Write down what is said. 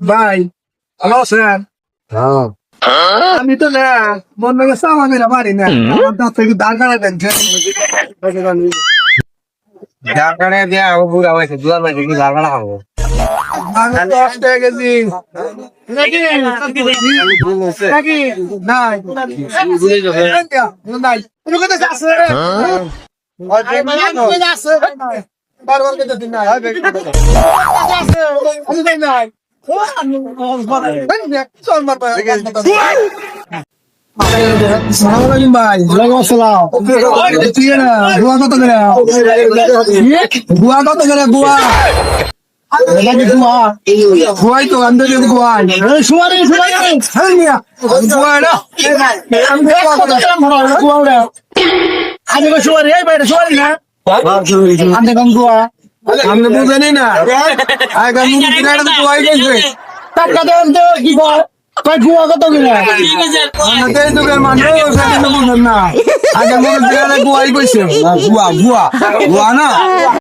ভাই ভালো আছেন? আমি তো না মন থেকে চাওয়া মেরা পারি না। আমার দাঁত থেকে দাঁড় কাটা দেন। ঢাকানে দিয়া ও বুড়া হয়েছে দুয়ার মাঝে কি ঝাড়খানা খাবো আমি তো আসতে গেছি নাকি নাকি নাই নাই তুমি কোথায় যাচ্ছ রে? বারবার কেটে দিন না আমি যাই নাই চল মার ভাই সালামালাইকুম ভাই ওয়ালাইকুম আসসালাম তুই না গুয়া কত করে গুয়া কত করে গুয়া গুয়াই তো আমি তো গুয়া শুয়ারে গুয়া না আমি শুয়ারে এই বাইরে শুয়ারি না আমি কম গুয়া আমি বুঝেনি না আগে মুখে তো গুয়াই গেছে টাকা দেন তো কি বল গুয়া কত করে আমাদের যুগের মানুষ বুঝেন না আগে মনে গুয়াই কইছে গুয়া গুয়া গুয়া না